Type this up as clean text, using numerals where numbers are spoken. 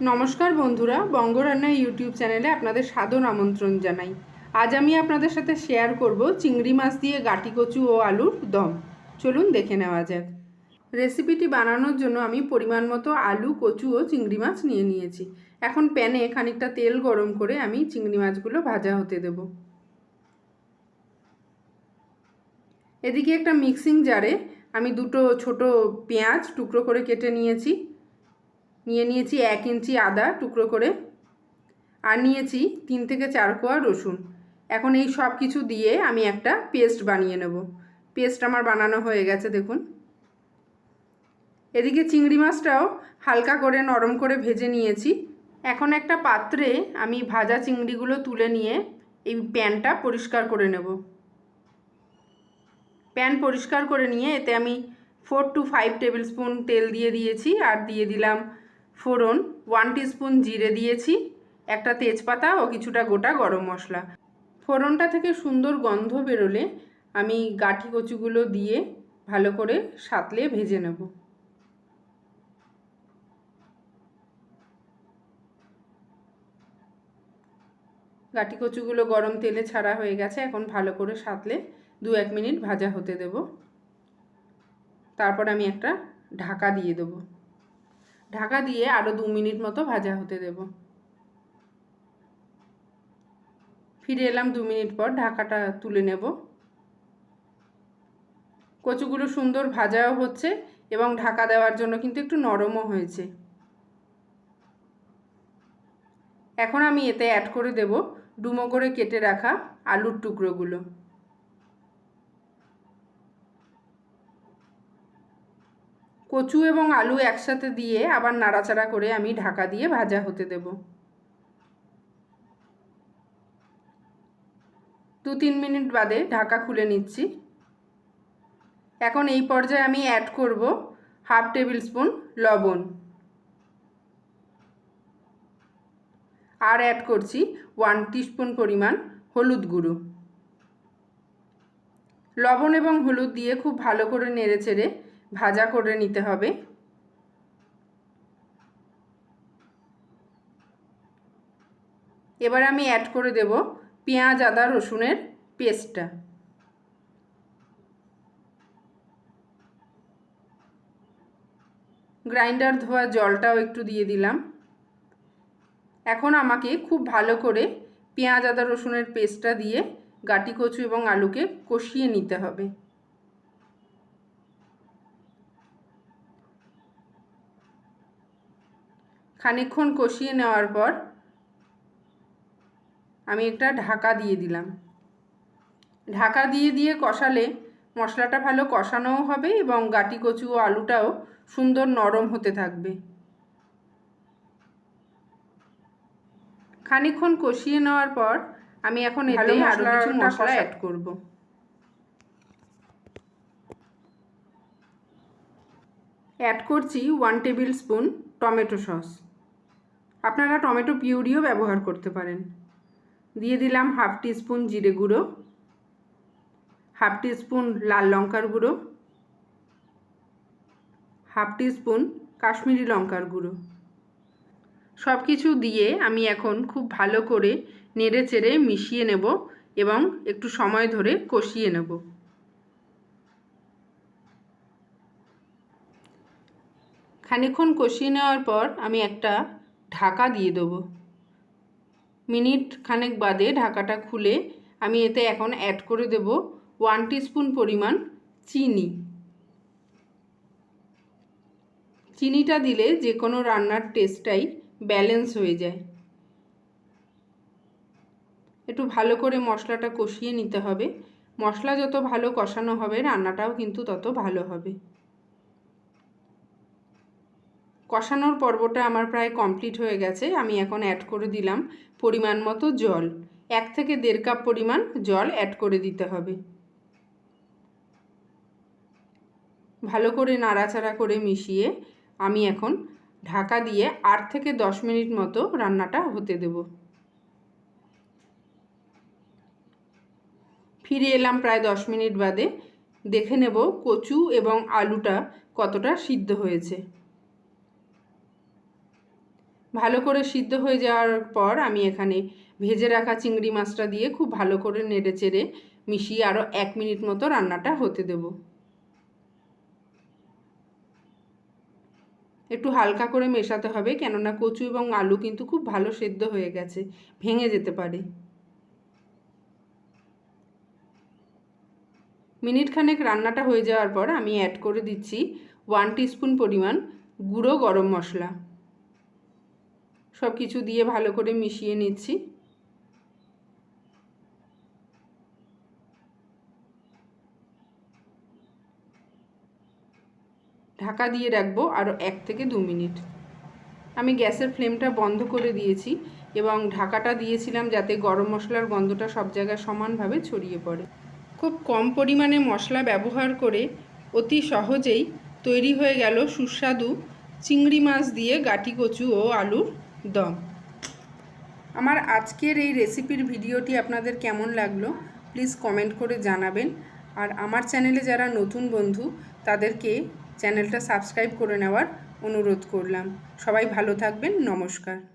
নমস্কার বন্ধুরা, বঙ্গরান্না ইউটিউব চ্যানেলে আপনাদের সাদর আমন্ত্রণ জানাই। আজ আমি আপনাদের সাথে শেয়ার করব চিংড়ি মাছ দিয়ে গাটি কচু ও আলুর দম। চলুন দেখে নেওয়া যাক। রেসিপিটি বানানোর জন্য আমি পরিমাণ মতো আলু, কচু ও চিংড়ি মাছ নিয়ে নিয়েছি। এখন প্যানে খানিকটা তেল গরম করে আমি চিংড়ি মাছগুলো ভাজা হতে দেব। এদিকে একটা মিক্সিং জারে আমি দুটো ছোট পেঁয়াজ টুকরো করে কেটে নিয়েছি। নিয়ে নিয়েছি 1 ইঞ্চি আদা টুকরো করে, আর নিয়েছি 3 থেকে 4 কোয়া রসুন। এখন এই সব কিছু দিয়ে আমি একটা পেস্ট বানিয়ে নেব। পেস্ট আমার বানানো হয়ে গেছে দেখুন। এদিকে চিংড়ি মাছটাও হালকা করে নরম করে ভেজে নিয়েছি। এখন একটা পাত্রে আমি ভাজা চিংড়িগুলো তুলে নিয়ে এই প্যানটা পরিষ্কার করে নেব। প্যান পরিষ্কার করে নিয়ে এতে আমি 4 to 5 টেবিল স্পুন তেল দিয়ে দিয়েছি, আর দিয়ে দিলাম ফোড়ন, 1 টিস্পুন জিরে দিয়েছি, একটা তেজপাতা ও কিছুটা গোটা গরম মশলা। ফোড়নটা থেকে সুন্দর গন্ধ বেরোলে আমি গাঠি কচুগুলো দিয়ে ভালো করে সাঁতলে ভেজে নেব। গাঠি কচুগুলো গরম তেলে ছাড়া হয়ে গেছে। এখন ভালো করে সাঁতলে 2-1 মিনিট ভাজা হতে দেব। তারপর আমি একটা ঢাকা দিয়ে দেব। ঢাকা দিয়ে আরও 2 মিনিট মতো ভাজা হতে দেব। ফিরে এলাম 2 মিনিট পর, ঢাকাটা তুলে নেব। কচুগুলো সুন্দর ভাজাও হচ্ছে এবং ঢাকা দেওয়ার জন্য কিন্তু একটু নরমও হয়েছে। এখন আমি এতে অ্যাড করে দেব ডুমো করে কেটে রাখা আলুর টুকরোগুলো। কচু এবং আলু একসাথে দিয়ে আবার নাড়াচাড়া করে আমি ঢাকা দিয়ে ভাজা হতে দেব। 2-3 মিনিট বাদে ঢাকা খুলে নিচ্ছি। এখন এই পর্যায়ে আমি অ্যাড করব 1/2 টেবিল স্পুন লবণ, আর অ্যাড করছি 1 টিস্পুন পরিমাণ হলুদ গুঁড়ো। লবণ এবং হলুদ দিয়ে খুব ভালো করে নেড়েচেড়ে ভাজা করে নিতে হবে। এবার আমি অ্যাড করে দেব পেঁয়াজ, আদা, রসুনের পেস্টটা। গ্রাইন্ডার ধোয়া জলটাও একটু দিয়ে দিলাম। এখন আমাকে খুব ভালো করে পেঁয়াজ, আদা, রসুনের পেস্টটা দিয়ে গাটি কচু এবং আলুকে কষিয়ে নিতে হবে। খানিকক্ষণ কষিয়ে নেওয়ার পর আমি একটা ঢাকা দিয়ে দিলাম। ঢাকা দিয়ে কষালে মশলাটা ভালো কষানোও হবে এবং গাটি কচু ও আলুটাও সুন্দর নরম হতে থাকবে। খানিকক্ষণ কষিয়ে নেওয়ার পর আমি এখন এতে আরও কিছু মশলা অ্যাড করব। অ্যাড করছি 1 টেবিল স্পুন টমেটো সস। আপনারা টমেটো পিউরিও ব্যবহার করতে পারেন। দিয়ে দিলাম 1/2 টিস্পুন জিরে গুঁড়ো, 1/2 টিস্পুন লাল লঙ্কার গুঁড়ো, 1/2 টিস্পুন কাশ্মীরি লঙ্কার গুঁড়ো। সব কিছু দিয়ে আমি এখন খুব ভালো করে নেড়েচেড়ে মিশিয়ে নেব এবং একটু সময় ধরে কষিয়ে নেব। খানিকক্ষণ কষিয়ে নেওয়ার পর আমি একটা ঢাকা দিয়ে দেবো। মিনিট খানেক বাদে ঢাকাটা খুলে আমি এতে এখন অ্যাড করে দেব 1 টিস্পুন পরিমাণ চিনি। চিনিটা দিলে যে কোনো রান্নার টেস্টটাই ব্যালেন্স হয়ে যায়। একটু ভালো করে মশলাটা কষিয়ে নিতে হবে। মশলা যত ভালো কষানো হবে রান্নাটাও কিন্তু তত ভালো হবে। কষানোর পর্বটা আমার প্রায় কমপ্লিট হয়ে গেছে। আমি এখন অ্যাড করে দিলাম পরিমাণ মতো জল। 1 থেকে 1.5 কাপ পরিমাণ জল অ্যাড করে দিতে হবে। ভালো করে নাড়াচাড়া করে মিশিয়ে আমি এখন ঢাকা দিয়ে 8 থেকে 10 মিনিট মতো রান্নাটা হতে দেব। ফিরে এলাম প্রায় 10 মিনিট বাদে। দেখে নেব কচু এবং আলুটা কতটা সিদ্ধ হয়েছে। ভালো করে সিদ্ধ হয়ে যাওয়ার পর আমি এখানে ভেজে রাখা চিংড়ি মাছটা দিয়ে খুব ভালো করে নেড়ে চেড়ে মিশিয়ে আরও 1 মিনিট মতো রান্নাটা হতে দেব। একটু হালকা করে মেশাতে হবে, কেননা কচু এবং আলু কিন্তু খুব ভালো সেদ্ধ হয়ে গেছে, ভেঙে যেতে পারে। মিনিট খানেক রান্নাটা হয়ে যাওয়ার পর আমি অ্যাড করে দিচ্ছি 1 টিস্পুন পরিমাণ গুঁড়ো গরম মশলা। সব কিছু দিয়ে ভালো করে মিশিয়ে নিচ্ছি। ঢাকা দিয়ে রাখবো আরও 1 থেকে 2 মিনিট। আমি গ্যাসের ফ্লেমটা বন্ধ করে দিয়েছি এবং ঢাকাটা দিয়েছিলাম যাতে গরম মশলার গন্ধটা সব জায়গায় সমানভাবে ছড়িয়ে পড়ে। খুব কম পরিমাণে মশলা ব্যবহার করে অতি সহজেই তৈরি হয়ে গেল সুস্বাদু চিংড়ি মাছ দিয়ে গাটি কচু ও আলুর দম। আমার আজকের এই রেসিপির ভিডিওটি আপনাদের কেমন লাগলো প্লিজ কমেন্ট করে জানাবেন। আর আমার চ্যানেলে যারা নতুন বন্ধু তাদেরকে চ্যানেলটা সাবস্ক্রাইব করে নেওয়ার অনুরোধ করলাম। সবাই ভালো থাকবেন, নমস্কার।